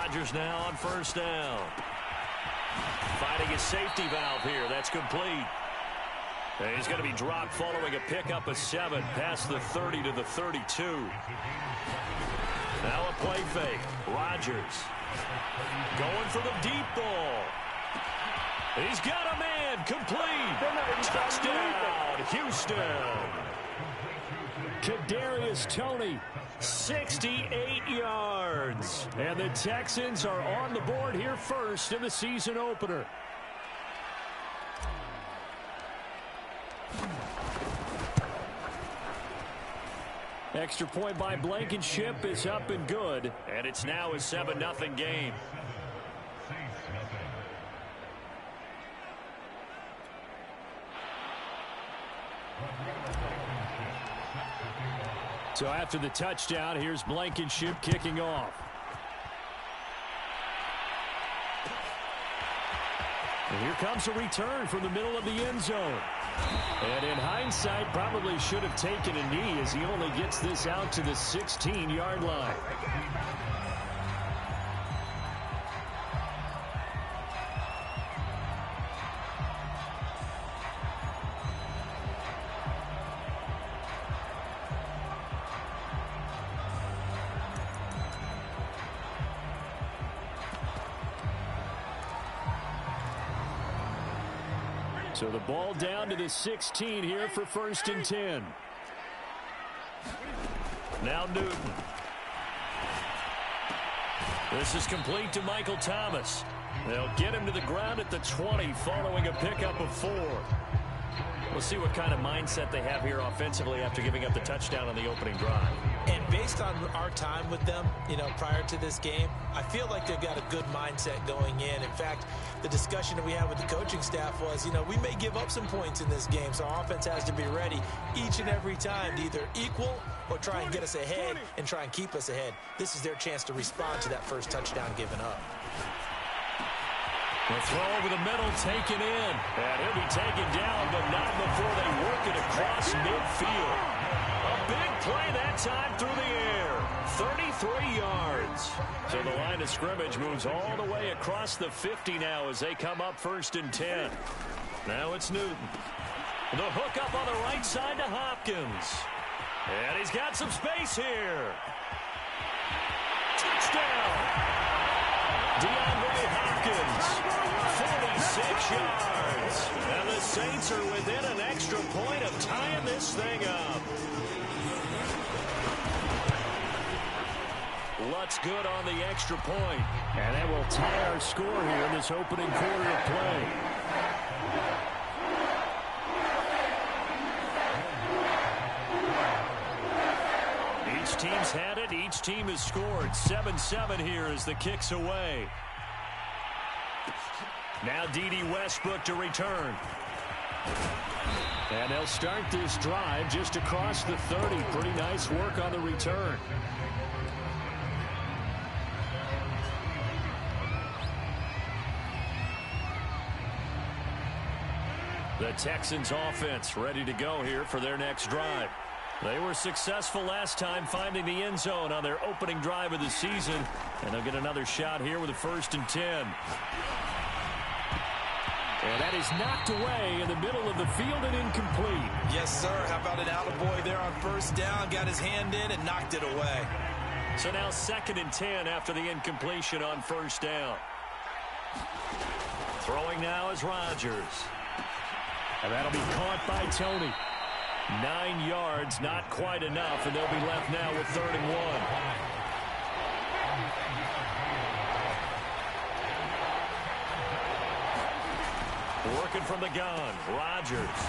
Rodgers now on first down. Finding his safety valve here. That's complete. And he's going to be dropped following a pickup of 7 past the 30 to the 32. Now a play fake. Rodgers going for the deep ball. He's got a man. Complete. Touchdown, Houston. Kadarius Toney, 68 yards. And the Texans are on the board here first in the season opener. Extra point by Blankenship is up and good. And it's now a 7-0 game. So after the touchdown, here's Blankenship kicking off. And here comes a return from the middle of the end zone. And in hindsight, probably should have taken a knee as he only gets this out to the 16-yard line. So the ball down to the 16 here for 1st and 10. Now Newton. This is complete to Michael Thomas. They'll get him to the ground at the 20 following a pickup of 4. We'll see what kind of mindset they have here offensively after giving up the touchdown on the opening drive. And based on our time with them, prior to this game, I feel like they've got a good mindset going in. In fact, the discussion that we had with the coaching staff was, we may give up some points in this game, so our offense has to be ready each and every time to either equal or try and get us ahead and try and keep us ahead. This is their chance to respond to that first touchdown given up. The throw over the middle taken in. And he'll be taken down, but not before they work it across midfield. A big play that time through the air. 33 yards. So the line of scrimmage moves all the way across the 50 now as they come up 1st and 10. Now it's Newton. The hook up on the right side to Hopkins. And he's got some space here. Touchdown. DeAndre Hopkins. 46 yards. And the Saints are within an extra point of tying this thing up. Lutz good on the extra point. And that will tie our score here in this opening quarter of play. Each team's had it. Each team has scored. 7-7 here as the kick's away. Now D.D. Westbrook to return. And they'll start this drive just across the 30. Pretty nice work on the return. The Texans offense ready to go here for their next drive. They were successful last time finding the end zone on their opening drive of the season. And they'll get another shot here with a 1st and 10. And that is knocked away in the middle of the field and incomplete. Yes, sir. How about an attaboy there on first down? Got his hand in and knocked it away. So now 2nd and 10 after the incompletion on first down. Throwing now is Rodgers. And that'll be caught by Toney. 9 yards, not quite enough, and they'll be left now with 3rd and 1. Working from the gun, Rodgers.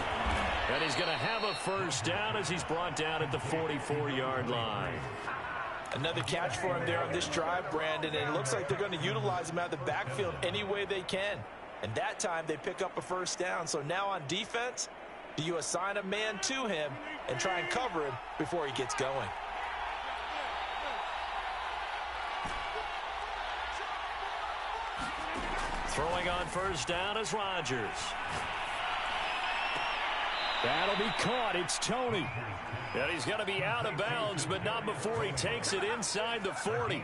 And he's going to have a first down as he's brought down at the 44-yard line. Another catch for him there on this drive, Brandon, and it looks like they're going to utilize him out of the backfield any way they can. And that time they pick up a first down. So now on defense, do you assign a man to him and try and cover him before he gets going? Throwing on first down is Rodgers. That'll be caught. It's Toney. And he's going to be out of bounds, but not before he takes it inside the 40.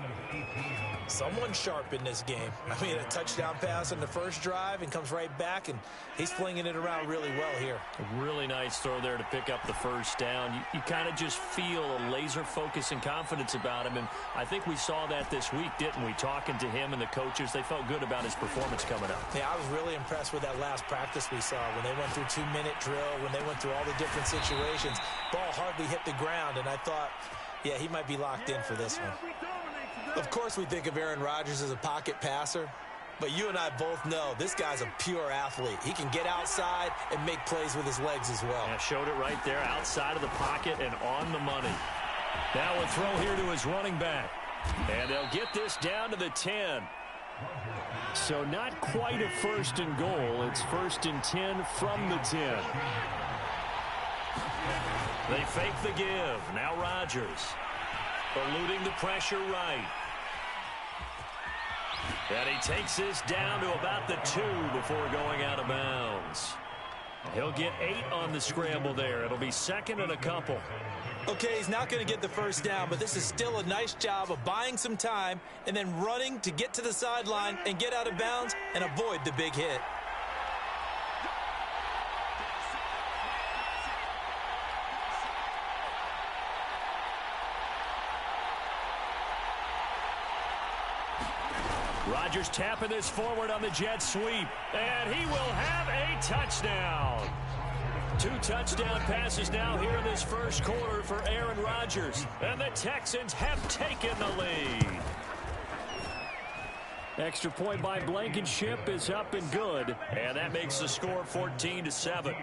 Someone sharp in this game. I mean, a touchdown pass on the first drive and comes right back, and he's flinging it around really well here. A really nice throw there to pick up the first down. You kind of just feel a laser focus and confidence about him, and I think we saw that this week, didn't we? Talking to him and the coaches, they felt good about his performance coming up. Yeah, I was really impressed with that last practice we saw when they went through 2-minute drill, when they went through all the different situations. Ball hardly hit the ground, and I thought, yeah, he might be locked in for this one. Of course, we think of Aaron Rodgers as a pocket passer, but you and I both know this guy's a pure athlete. He can get outside and make plays with his legs as well. Yeah, showed it right there, outside of the pocket and on the money. Now a throw here to his running back. And they'll get this down to the 10. So not quite a first and goal. It's 1st and 10 from the 10. They fake the give. Now Rodgers. Eluding the pressure right. And he takes this down to about the 2 before going out of bounds. He'll get 8 on the scramble there. It'll be 2nd and a couple. Okay, he's not going to get the first down, but this is still a nice job of buying some time and then running to get to the sideline and get out of bounds and avoid the big hit. Rodgers tapping this forward on the jet sweep, and he will have a touchdown. 2 touchdown passes now here in this first quarter for Aaron Rodgers, and the Texans have taken the lead. Extra point by Blankenship is up and good, and that makes the score 14-7.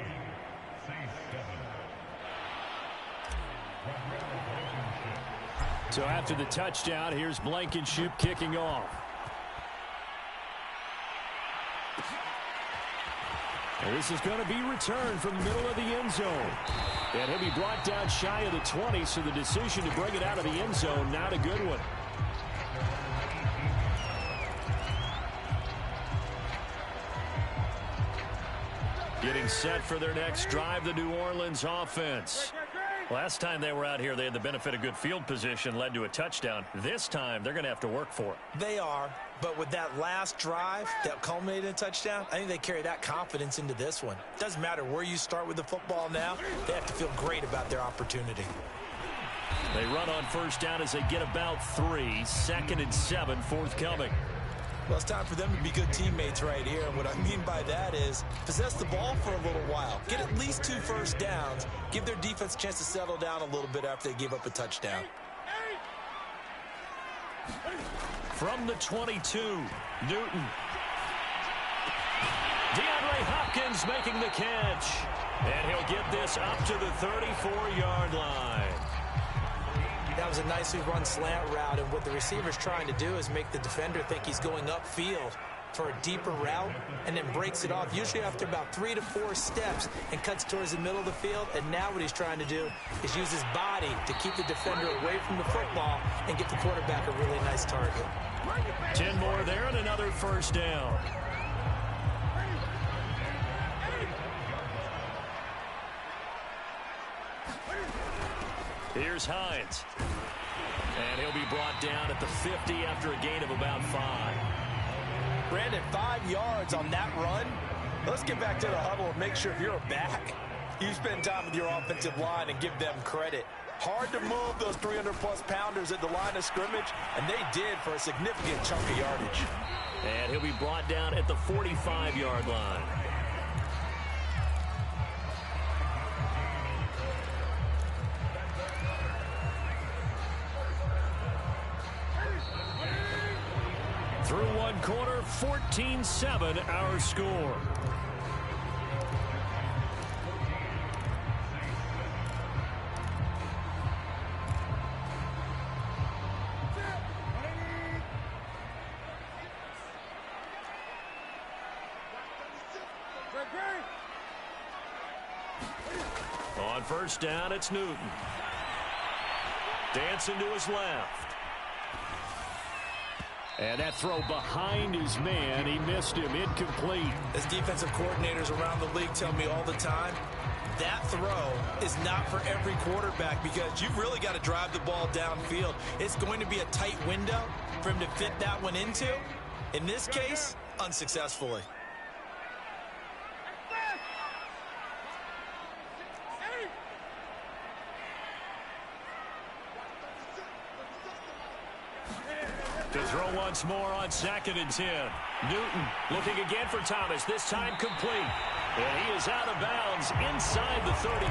So after the touchdown, here's Blankenship kicking off. And this is going to be returned from the middle of the end zone. And he'll be brought down shy of the 20, so the decision to bring it out of the end zone, not a good one. Getting set for their next drive, the New Orleans offense. Last time they were out here, they had the benefit of good field position, led to a touchdown. This time, they're going to have to work for it. They are, but with that last drive that culminated in a touchdown, I think they carry that confidence into this one. Doesn't matter where you start with the football now, they have to feel great about their opportunity. They run on first down as they get about 3. 2nd and 7 forthcoming. Well, it's time for them to be good teammates right here. And what I mean by that is possess the ball for a little while. Get at least 2 first downs. Give their defense a chance to settle down a little bit after they give up a touchdown. From the 22, Newton. DeAndre Hopkins making the catch. And he'll get this up to the 34-yard line. That was a nicely run slant route, and what the receiver's trying to do is make the defender think he's going upfield for a deeper route and then breaks it off, usually after about 3 to 4 steps, and cuts towards the middle of the field. And now what he's trying to do is use his body to keep the defender away from the football and get the quarterback a really nice target. 10 more there and another first down. Here's Hines. And he'll be brought down at the 50 after a gain of about 5. Brandon, 5 yards on that run. Let's get back to the huddle and make sure if you're a back, you spend time with your offensive line and give them credit. Hard to move those 300-plus pounders at the line of scrimmage, and they did for a significant chunk of yardage. And he'll be brought down at the 45-yard line. Through one quarter, 14-7 our score. On first down, it's Newton. Dancing to his left. And that throw behind his man, he missed him, incomplete. As defensive coordinators around the league tell me all the time, that throw is not for every quarterback because you've really got to drive the ball downfield. It's going to be a tight window for him to fit that one into. In this case, unsuccessfully. To throw once more on 2nd and 10. Newton looking again for Thomas, this time complete. And he is out of bounds inside the 35.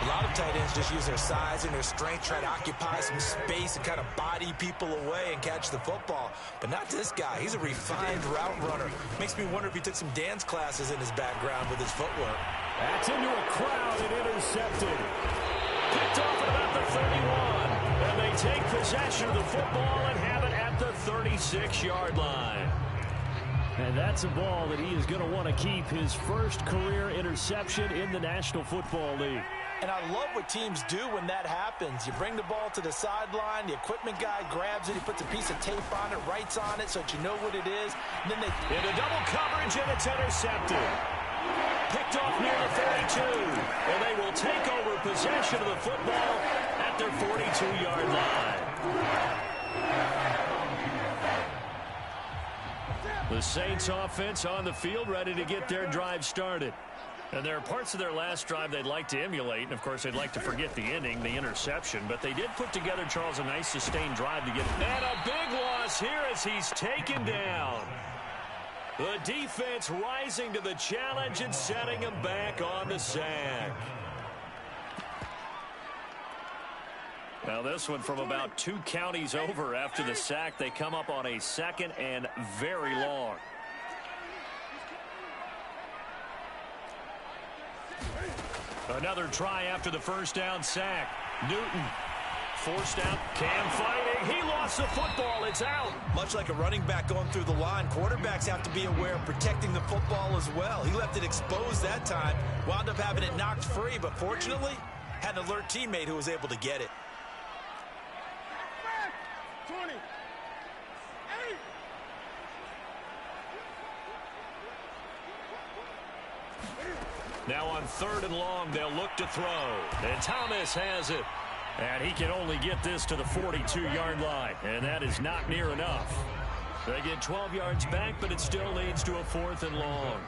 A lot of tight ends just use their size and their strength, try to occupy some space and kind of body people away and catch the football. But not this guy. He's a refined route runner. Makes me wonder if he took some dance classes in his background with his footwork. That's into a crowd and intercepted. Picked off at about the 31. And they take possession of the football and have it at the 36-yard line. And that's a ball that he is going to want to keep, his first career interception in the National Football League. And I love what teams do when that happens. You bring the ball to the sideline, the equipment guy grabs it, he puts a piece of tape on it, writes on it so that you know what it is. And then they into double coverage, and it's intercepted. Picked off near the 32. And they will take over possession of the football at their 42-yard line. The Saints offense on the field, ready to get their drive started. And there are parts of their last drive they'd like to emulate. And, of course, they'd like to forget the ending, the interception. But they did put together, Charles, a nice sustained drive to get it. And a big loss here as he's taken down. The defense rising to the challenge and setting him back on the sack. Now this one from about 2 counties over after the sack. They come up on a 2nd and very long. Another try after the first down sack. Newton forced out. Cam fighting. He lost the football. It's out. Much like a running back going through the line, quarterbacks have to be aware of protecting the football as well. He left it exposed that time. Wound up having it knocked free, but fortunately had an alert teammate who was able to get it. 20. Now on 3rd and long, they'll look to throw. And Thomas has it. And he can only get this to the 42-yard line. And that is not near enough. They get 12 yards back, but it still leads to a 4th and long.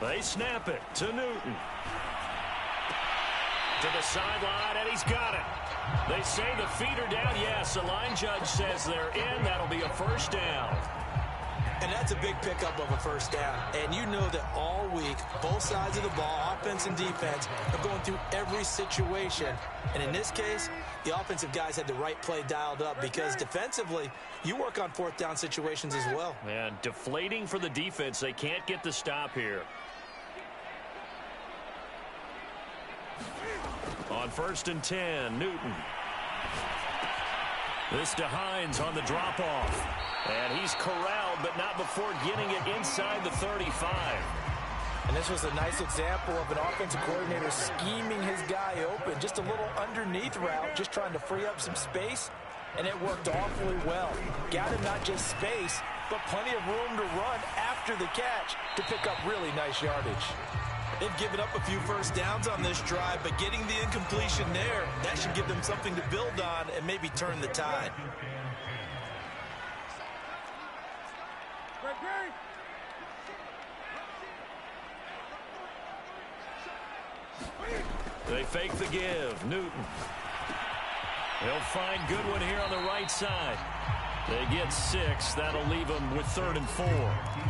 They snap it to Newton. To the sideline, and he's got it. They say the feet are down. Yes, the line judge says they're in. That'll be a first down. And that's a big pickup of a first down. And you know that all week, both sides of the ball, offense and defense, are going through every situation. And in this case, the offensive guys had the right play dialed up because defensively, you work on 4th down situations as well. And deflating for the defense. They can't get the stop here. On 1st and 10, Newton. This to Hines on the drop-off. And he's corralled, but not before getting it inside the 35. And this was a nice example of an offensive coordinator scheming his guy open. Just a little underneath route, just trying to free up some space. And it worked awfully well. Got him not just space, but plenty of room to run after the catch to pick up really nice yardage. They've given up a few first downs on this drive, but getting the incompletion there, that should give them something to build on and maybe turn the tide. They fake the give. Newton. He'll find Goodwin here on the right side. They get 6. That'll leave him with 3rd and 4.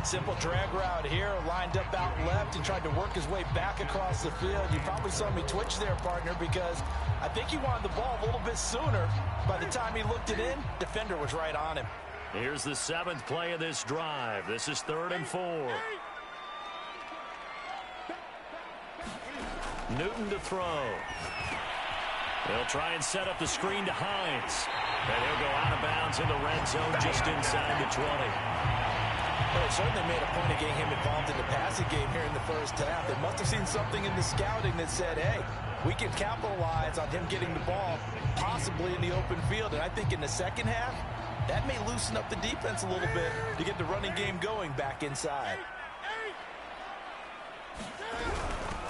Simple drag route here, lined up out left and tried to work his way back across the field. You probably saw me twitch there, partner, because I think he wanted the ball a little bit sooner. By the time he looked it in, defender was right on him. Here's the 7th play of this drive. This is 3rd and 4. Newton to throw. They'll try and set up the screen to Hines. And he'll go out of bounds in the red zone just inside the 20. Well, it certainly made a point of getting him involved in the passing game here in the first half. They must have seen something in the scouting that said, hey, we can capitalize on him getting the ball possibly in the open field. And I think in the second half, that may loosen up the defense a little bit to get the running game going back inside.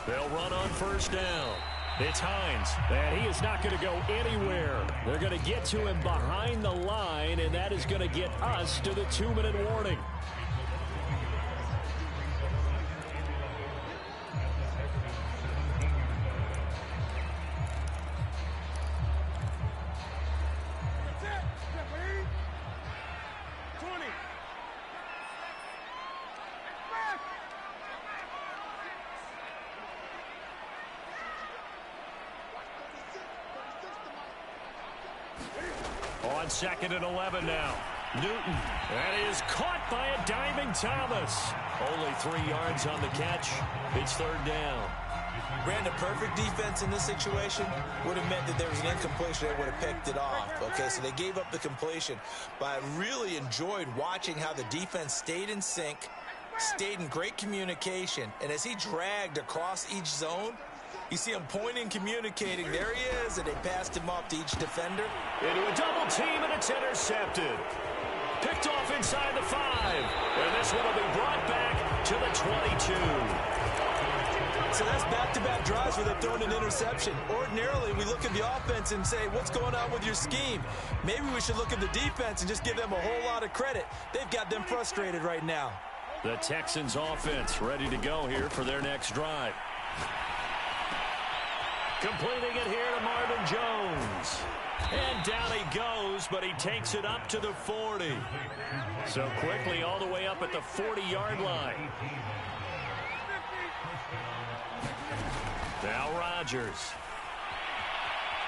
They'll run on first down. It's Hines, and he is not going to go anywhere. They're going to get to him behind the line, and that is going to get us to the 2-minute warning. On 2nd and 11 now. Newton. That is caught by a diving Thomas. Only 3 yards on the catch. It's 3rd down. Brandon, perfect defense in this situation would have meant that there was an incompletion. They would have picked it off. Okay, so they gave up the completion. But I really enjoyed watching how the defense stayed in sync, stayed in great communication. And as he dragged across each zone, you see him pointing, communicating. There he is, and they passed him off to each defender. Into a double team, and it's intercepted. Picked off inside the 5. And this one will be brought back to the 22. So that's back-to-back drives where they've thrown an interception. Ordinarily, we look at the offense and say, what's going on with your scheme? Maybe we should look at the defense and just give them a whole lot of credit. They've got them frustrated right now. The Texans offense ready to go here for their next drive. Completing it here to Marvin Jones. And down he goes, but he takes it up to the 40. So quickly all the way up at the 40-yard line. Now Rodgers.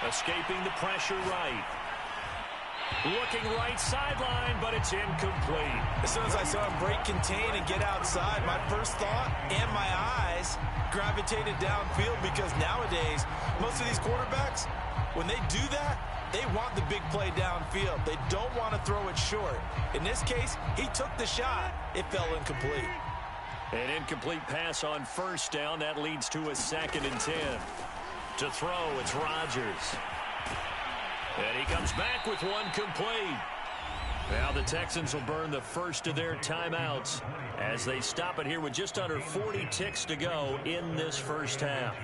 Escaping the pressure right. Looking right sideline, but it's incomplete. As soon as I saw him break contain and get outside, my first thought and my eyes gravitated downfield, because nowadays, most of these quarterbacks, when they do that, they want the big play downfield. They don't want to throw it short. In this case, he took the shot. It fell incomplete. An incomplete pass on first down. That leads to a 2nd and 10. To throw, it's Rodgers. And he comes back with one complete. Now the Texans will burn the first of their timeouts as they stop it here with just under 40 ticks to go in this first half.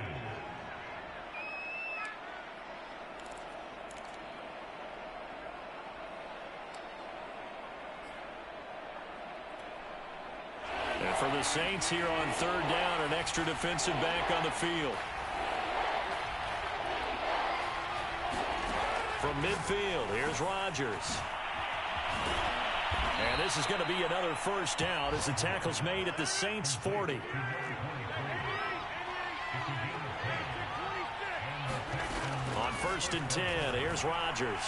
And for the Saints here on 3rd down, an extra defensive back on the field. From midfield, here's Rodgers. And this is going to be another first down as the tackle's made at the Saints 40. On 1st and 10, here's Rodgers.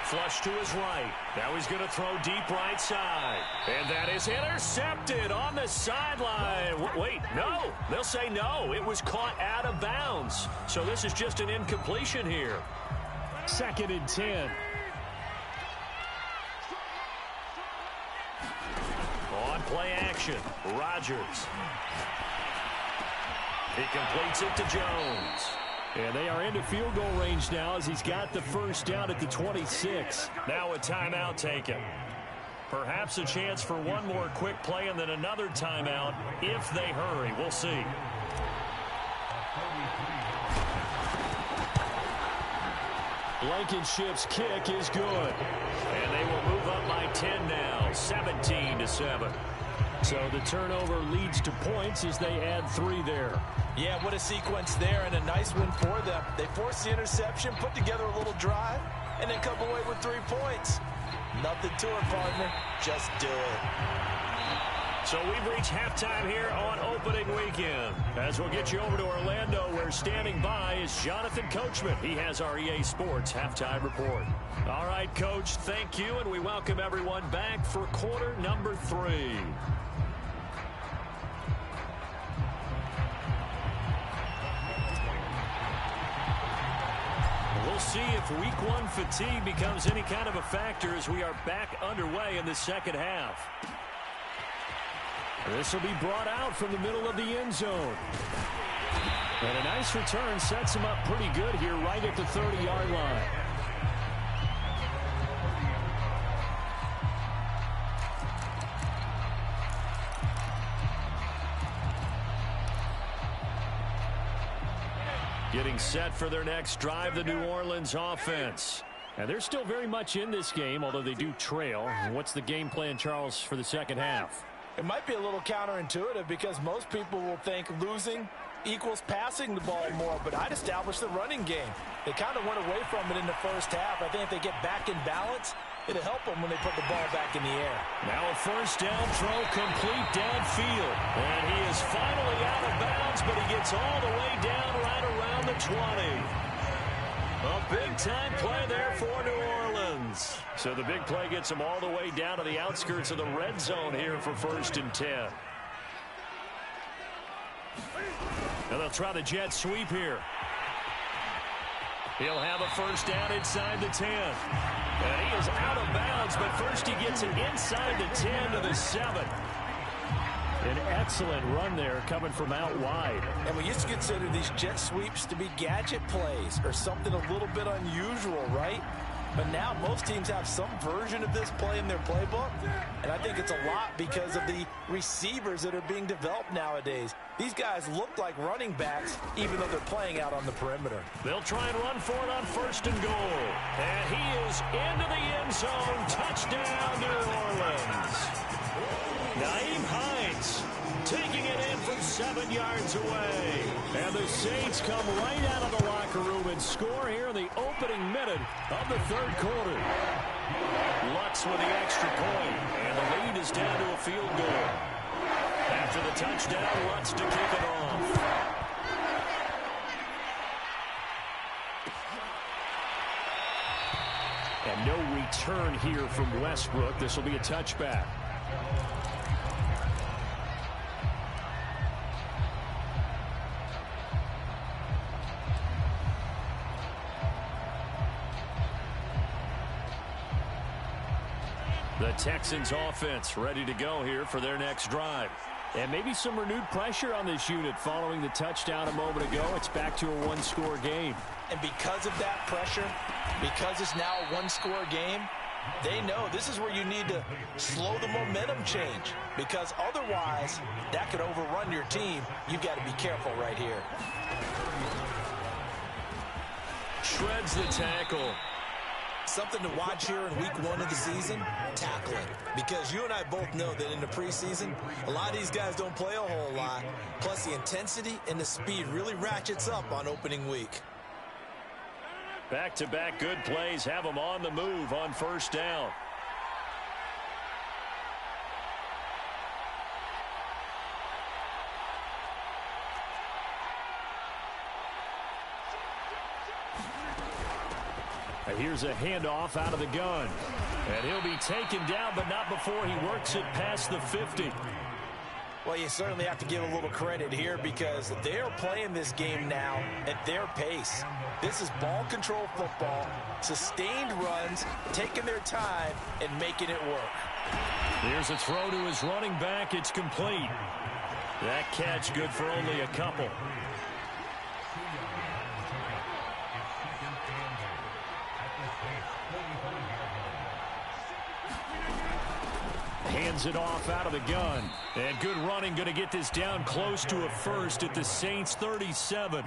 Flush to his right. Now he's going to throw deep right side. And that is intercepted on the sideline. Wait, no. They'll say no. It was caught out of bounds. So this is just an incompletion here. 2nd and 10. On play action, Rodgers. He completes it to Jones. And they are into field goal range now as he's got the first down at the 26. Now a timeout taken. Perhaps a chance for one more quick play and then another timeout if they hurry. We'll see. Blankenship's kick is good. And they will move up by 10 now, 17-7. So the turnover leads to points as they add 3 there. Yeah, what a sequence there, and a nice win for them. They forced the interception, put together a little drive, and then come away with 3 points. Nothing to it, partner. Just do it. So we've reached halftime here on opening weekend. As we'll get you over to Orlando, where standing by is Jonathan Coachman. He has our EA Sports halftime report. All right, Coach, thank you, and we welcome everyone back for quarter number 3. We'll see if week 1 fatigue becomes any kind of a factor as we are back underway in the second half. This will be brought out from the middle of the end zone. And a nice return sets him up pretty good here right at the 30-yard line. Getting set for their next drive, the New Orleans offense. And they're still very much in this game, although they do trail. What's the game plan, Charles, for the second half? It might be a little counterintuitive because most people will think losing equals passing the ball more, but I'd establish the running game. They kind of went away from it in the first half. I think if they get back in balance, it'll help them when they put the ball back in the air. Now a first down throw complete downfield. And he is finally out of bounds, but he gets all the way down right around the 20. A big-time play there for New Orleans. So the big play gets them all the way down to the outskirts of the red zone here for 1st and 10. Now they'll try the jet sweep here. He'll have a first down inside the 10. And he is out of bounds, but first he gets it inside the 10 to the 7. An excellent run there coming from out wide. And we used to consider these jet sweeps to be gadget plays or something a little bit unusual, right? But now most teams have some version of this play in their playbook. And I think it's a lot because of the receivers that are being developed nowadays. These guys look like running backs even though they're playing out on the perimeter. They'll try and run for it on 1st and goal. And he is into the end zone. Touchdown, New Orleans. Nyheim Hines taking it in from 7 yards away. And the Saints come right out of the locker room and score here in the opening minute of the 3rd quarter. Lutz with the extra point, and the lead is down to a field goal. After the touchdown, Lutz to kick it off. And no return here from Westbrook. This will be a touchback. The Texans offense ready to go here for their next drive. And maybe some renewed pressure on this unit following the touchdown a moment ago. It's back to a one-score game. And because of that pressure, because it's now a one-score game, they know this is where you need to slow the momentum change. Because otherwise, that could overrun your team. You've got to be careful right here. Shreds the tackle. Something to watch here in week 1 of the season, tackling. Because you and I both know that in the preseason, a lot of these guys don't play a whole lot. Plus the intensity and the speed really ratchets up on opening week. Back-to-back good plays have them on the move on 1st down. Here's a handoff out of the gun. And he'll be taken down, but not before he works it past the 50. Well, you certainly have to give a little credit here because they're playing this game now at their pace. This is ball control football, sustained runs, taking their time, and making it work. Here's a throw to his running back. It's complete. That catch good for only a couple. Hands it off out of the gun. And good running, going to get this down close to a first at the Saints 37.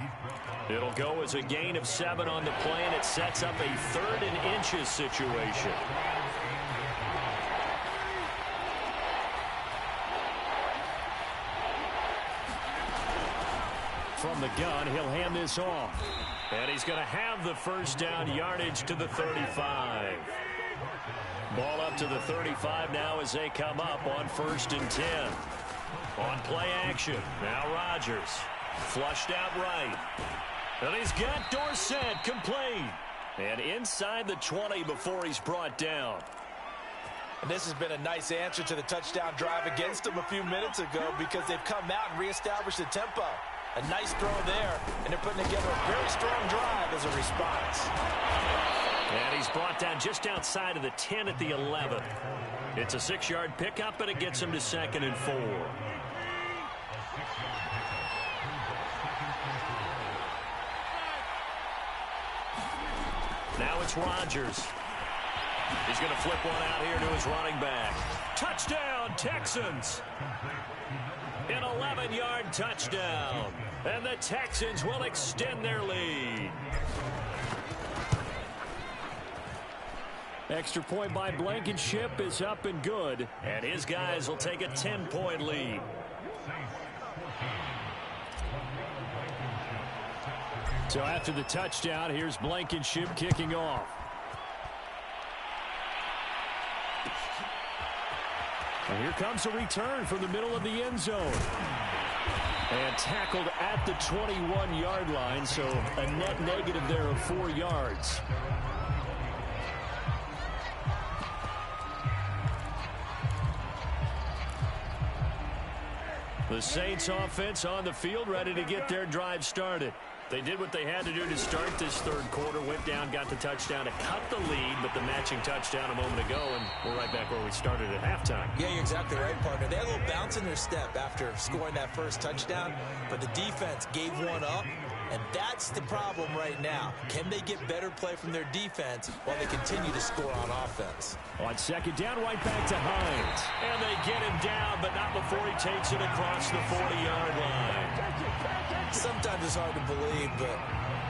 It'll go as a gain of 7 on the play, and it sets up a 3rd and inches situation. From the gun, he'll hand this off. And he's going to have the first down, yardage to the 35. Ball up to the 35 now as they come up on 1st and 10. On play action. Now Rodgers. Flushed out right. And he's got Dorsett complete. And inside the 20 before he's brought down. And this has been a nice answer to the touchdown drive against them a few minutes ago because they've come out and reestablished the tempo. A nice throw there, and they're putting together a very strong drive as a response. And he's brought down just outside of the 10 at the 11. It's a 6-yard pickup, and it gets him to 2nd and 4. Now it's Rodgers. He's going to flip one out here to his running back. Touchdown, Texans! An 11-yard touchdown. And the Texans will extend their lead. Extra point by Blankenship is up and good. And his guys will take a 10-point lead. So after the touchdown, here's Blankenship kicking off. And here comes a return from the middle of the end zone. And tackled at the 21-yard line, so a net negative there of 4 yards. The Saints offense on the field, ready to get their drive started. They did what they had to do to start this third quarter, went down, got the touchdown to cut the lead, but the matching touchdown a moment ago, and we're right back where we started at halftime. Yeah, you're exactly right, partner. They had a little bounce in their step after scoring that first touchdown, but the defense gave one up, and that's the problem right now. Can they get better play from their defense while they continue to score on offense? On 2nd down, right back to Hines. And they get him down, but not before he takes it across the 40-yard line. Sometimes it's hard to believe, but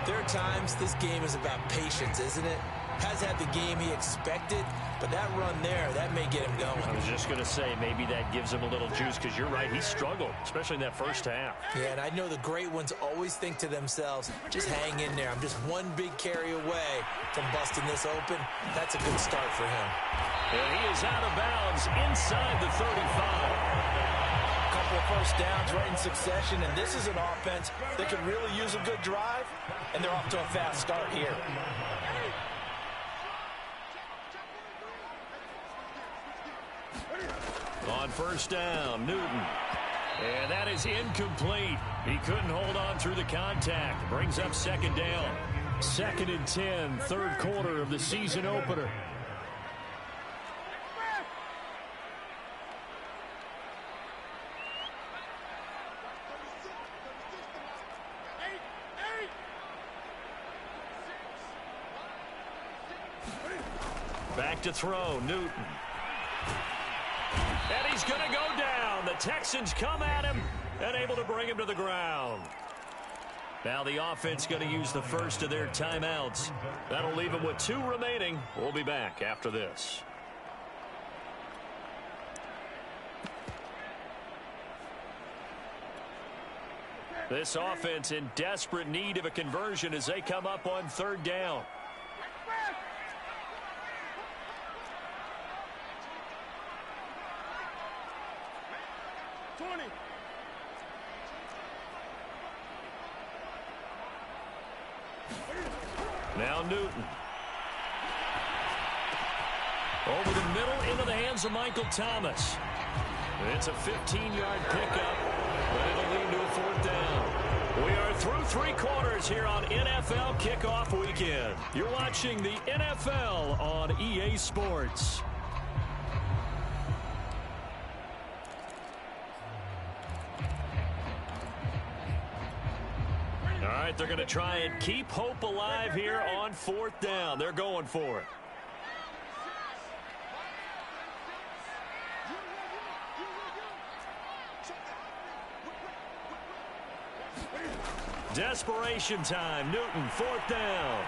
there are times this game is about patience, isn't it? Has had the game he expected, but that run there, that may get him going. I was just going to say, maybe that gives him a little juice, because you're right, he struggled, especially in that first half. Yeah, and I know the great ones always think to themselves, just hang in there. I'm just one big carry away from busting this open. That's a good start for him. And he is out of bounds inside the 35. Couple of first downs right in succession, and this is an offense that could really use a good drive, and they're off to a fast start here. On 1st down, Newton. And that is incomplete. He couldn't hold on through the contact. Brings up 2nd down. 2nd and 10, third quarter of the season opener. Back to throw, Newton. And he's going to go down. The Texans come at him and able to bring him to the ground. Now the offense going to use the first of their timeouts. That'll leave them with 2 remaining. We'll be back after this. This offense in desperate need of a conversion as they come up on 3rd down. Now Newton. Over the middle into the hands of Michael Thomas. It's a 15-yard pickup, but it'll lead to a 4th down. We are through 3 quarters here on NFL Kickoff Weekend. You're watching the NFL on EA Sports. All right, they're going to try and keep hope alive here on 4th down. They're going for it. Desperation time. Newton, 4th down.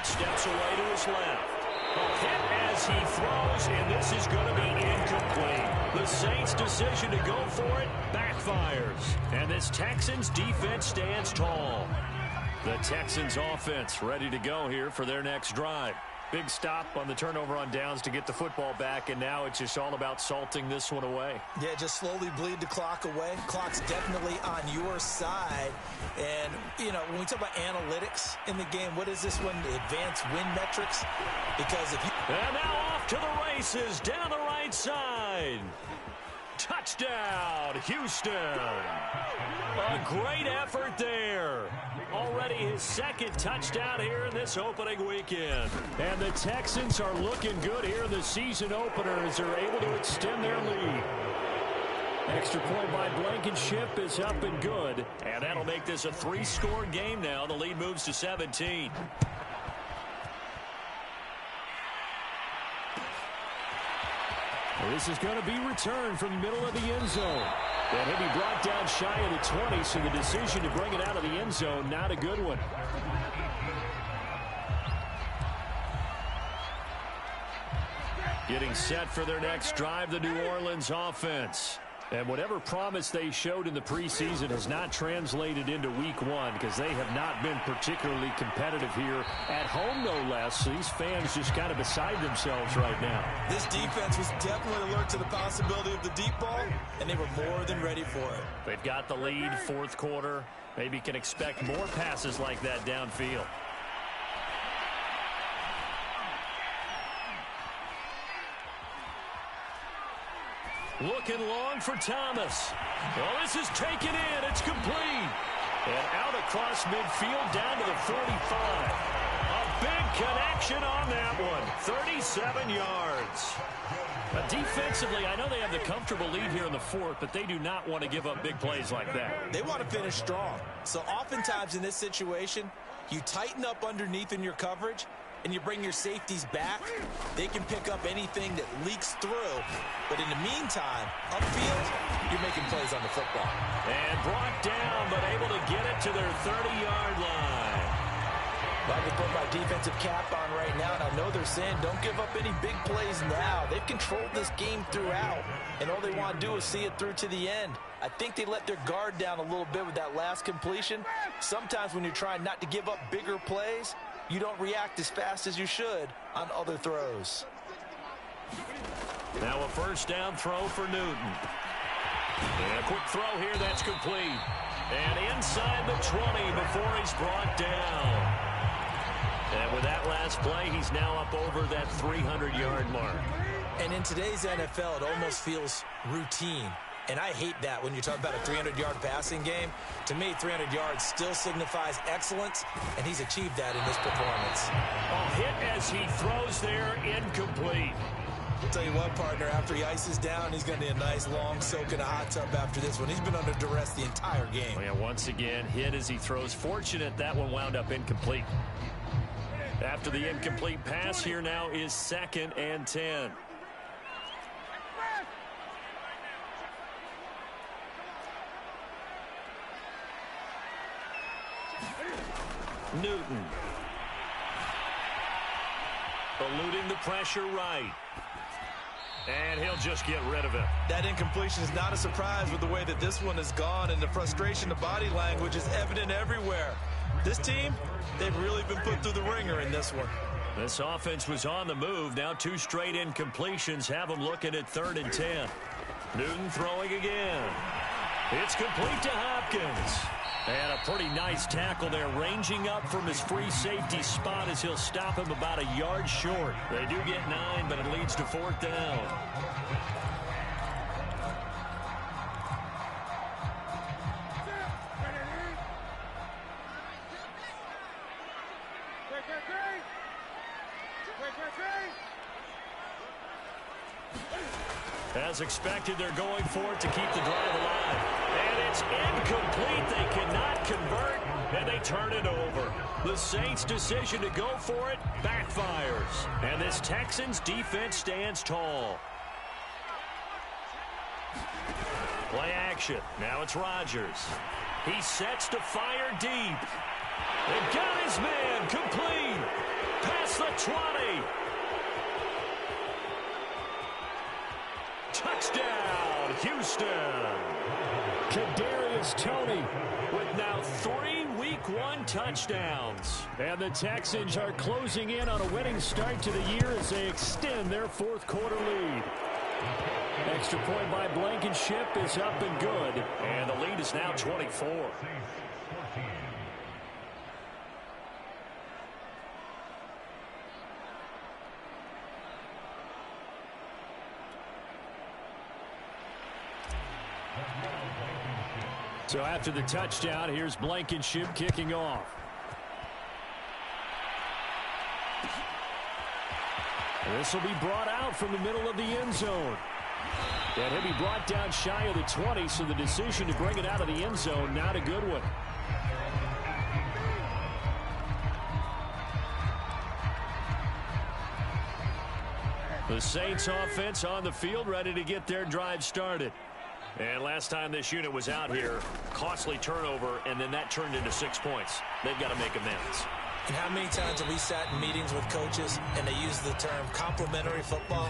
Steps away to his left. A hit as he throws, and this is going to be incomplete. The Saints' decision to go for it backfires. And this Texans defense stands tall. The Texans offense ready to go here for their next drive. Big stop on the turnover on downs to get the football back, and now it's just all about salting this one away. Yeah, just slowly bleed the clock away. Clock's definitely on your side. And, you know, when we talk about analytics in the game, what is this one? The advanced win metrics? Because if you... And now off to the races, down the right side. Touchdown, Houston. A great effort there. Already his second touchdown here in this opening weekend. And the Texans are looking good here in the season opener as they're able to extend their lead. Extra point by Blankenship is up and good. And that'll make this a 3-score game now. The lead moves to 17. This is going to be returned from the middle of the end zone. And he'll be brought down shy of the 20, so the decision to bring it out of the end zone, not a good one. Getting set for their next drive, the New Orleans offense. And whatever promise they showed in the preseason has not translated into week one because they have not been particularly competitive here at home, no less. These fans just kind of beside themselves right now. This defense was definitely alert to the possibility of the deep ball, and they were more than ready for it. They've got the lead, fourth quarter. Maybe can expect more passes like that downfield. Looking long for Thomas. Well, this is taken in. It's complete. And out across midfield down to the 45. A big connection on that one. 37 yards. Defensively, I know they have the comfortable lead here in the fourth, but they do not want to give up big plays like that. They want to finish strong. So oftentimes in this situation, you tighten up underneath in your coverage, and you bring your safeties back. They can pick up anything that leaks through. But in the meantime, upfield, you're making plays on the football. And brought down, but able to get it to their 30-yard line. About to put my defensive cap on right now, and I know they're saying don't give up any big plays now. They've controlled this game throughout, and all they want to do is see it through to the end. I think they let their guard down a little bit with that last completion. Sometimes when you're trying not to give up bigger plays, you don't react as fast as you should on other throws. Now a first down throw for Newton. And a quick throw here that's complete. And inside the 20 before he's brought down. And with that last play, he's now up over that 300-yard mark. And in today's NFL, it almost feels routine. And I hate that when you talk about a 300-yard passing game. To me, 300 yards still signifies excellence, and he's achieved that in this performance. A hit as he throws there, incomplete. I'll tell you what, partner, after he ices down, he's going to need a nice long soak in a hot tub after this one. He's been under duress the entire game. Oh, yeah, once again, hit as he throws. Fortunate that one wound up incomplete. After the incomplete pass, here now is 2nd and 10. Newton. Eluding the pressure right. And he'll just get rid of it. That incompletion is not a surprise with the way that this one has gone, and the frustration, the body language is evident everywhere. This team, they've really been put through the ringer in this one. This offense was on the move. Now 2 straight incompletions have them looking at 3rd and 10. Newton throwing again. It's complete to Hopkins. And a pretty nice tackle there, ranging up from his free safety spot as he'll stop him about a yard short. They do get 9, but it leads to 4th down. As expected, they're going for it to keep the drive alive. And it's incomplete. They cannot convert, and they turn it over. The Saints' decision to go for it backfires. And this Texans defense stands tall. Play action. Now it's Rodgers. He sets to fire deep. They got his man complete. Past the 20. Touchdown, Houston. Kadarius Kadarius Toney with now 3 Week 1 touchdowns. And the Texans are closing in on a winning start to the year as they extend their fourth quarter lead. Extra point by Blankenship is up and good. And the lead is now 24. So after the touchdown, here's Blankenship kicking off. This will be brought out from the middle of the end zone. And he'll be brought down shy of the 20, so the decision to bring it out of the end zone, not a good one. The Saints offense on the field, ready to get their drive started. And last time this unit was out here, costly turnover, and then that turned into 6 points. They've got to make amends. And how many times have we sat in meetings with coaches and they use the term complementary football?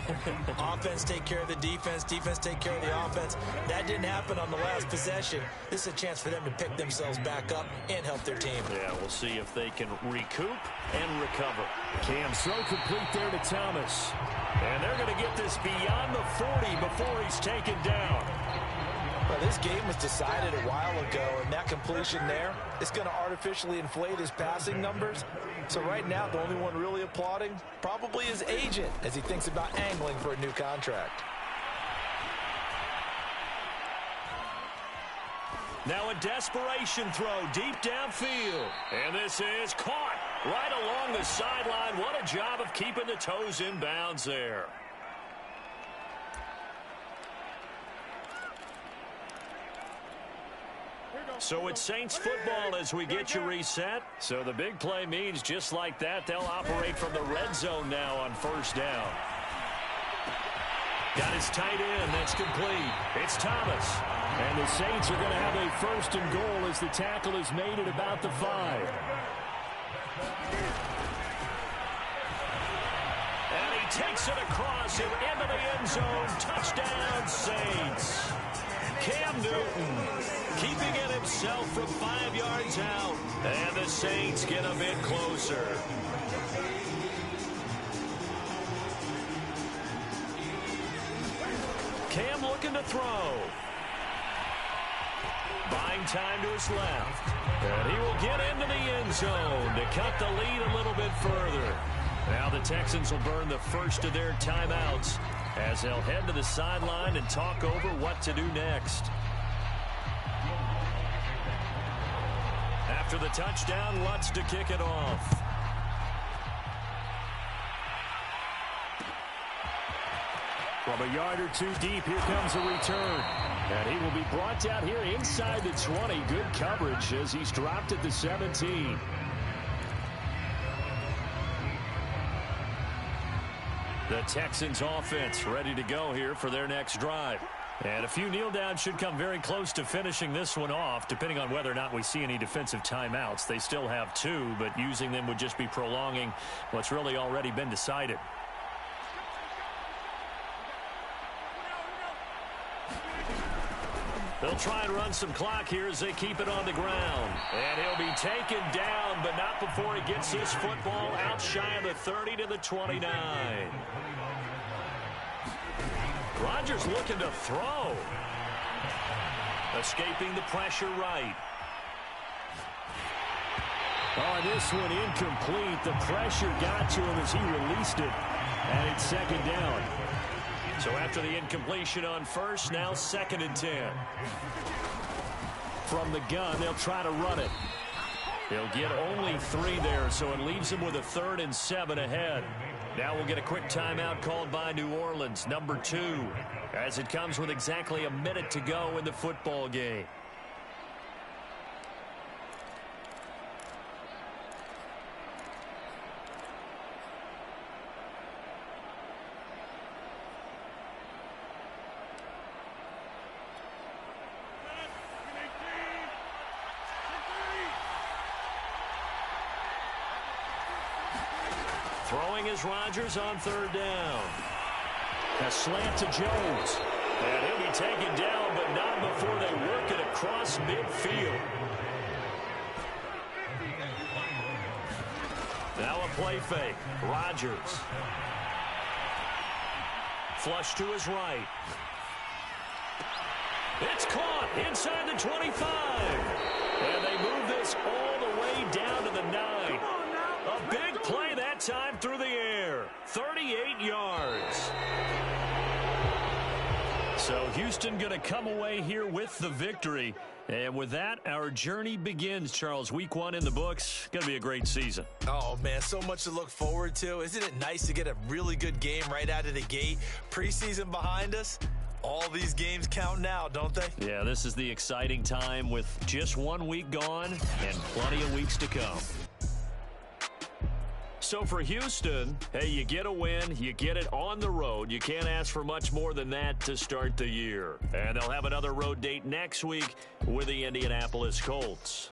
Offense take care of the defense, defense take care of the offense. That didn't happen on the last possession. This is a chance for them to pick themselves back up and help their team. Yeah, we'll see if they can recoup and recover. Cam throw complete there to Thomas. And they're going to get this beyond the 40 before he's taken down. Well, this game was decided a while ago, and that completion there is going to artificially inflate his passing numbers. So right now, the only one really applauding probably his agent as he thinks about angling for a new contract. Now a desperation throw deep downfield. And this is caught right along the sideline. What a job of keeping the toes in bounds there. So it's Saints football as we get you reset. So the big play means just like that, they'll operate from the red zone now on first down. Got his tight end. That's complete. It's Thomas. And the Saints are going to have a first and goal as the tackle is made at about the 5. And he takes it across and into the end zone. Touchdown, Saints. Cam Newton keeping it himself from 5 yards out. And the Saints get a bit closer. Cam looking to throw. Buying time to his left. And he will get into the end zone to cut the lead a little bit further. Now the Texans will burn the first of their timeouts as they'll head to the sideline and talk over what to do next. After the touchdown, Lutz to kick it off. From a yard or two deep, here comes a return. And he will be brought down here inside the 20. Good coverage as he's dropped at the 17. The Texans offense ready to go here for their next drive. And a few kneel downs should come very close to finishing this one off, depending on whether or not we see any defensive timeouts. They still have 2, but using them would just be prolonging what's really already been decided. They'll try and run some clock here as they keep it on the ground. And he'll be taken down, but not before he gets this football out shy of the 30 to the 29. Rodgers looking to throw. Escaping the pressure right. Oh, this one incomplete. The pressure got to him as he released it. And it's second down. So after the incompletion on first, now 2nd and 10. From the gun, they'll try to run it. They'll get only 3 there, so it leaves them with a 3rd and 7 ahead. Now we'll get a quick timeout called by New Orleans, number 2, as it comes with exactly a minute to go in the football game. Throwing is Rodgers on 3rd down. A slant to Jones. And he'll be taken down, but not before they work it across midfield. Now a play fake. Rodgers. Flush to his right. It's caught inside the 25. And they move this all the way down to the 9. A big play that time through the air. 38 yards. So Houston going to come away here with the victory. And with that, our journey begins, Charles. Week 1 in the books. Going to be a great season. Oh, man, so much to look forward to. Isn't it nice to get a really good game right out of the gate? Preseason behind us. All these games count now, don't they? Yeah, this is the exciting time with just 1 week gone and plenty of weeks to come. So for Houston, hey, you get a win, you get it on the road. You can't ask for much more than that to start the year. And they'll have another road date next week with the Indianapolis Colts.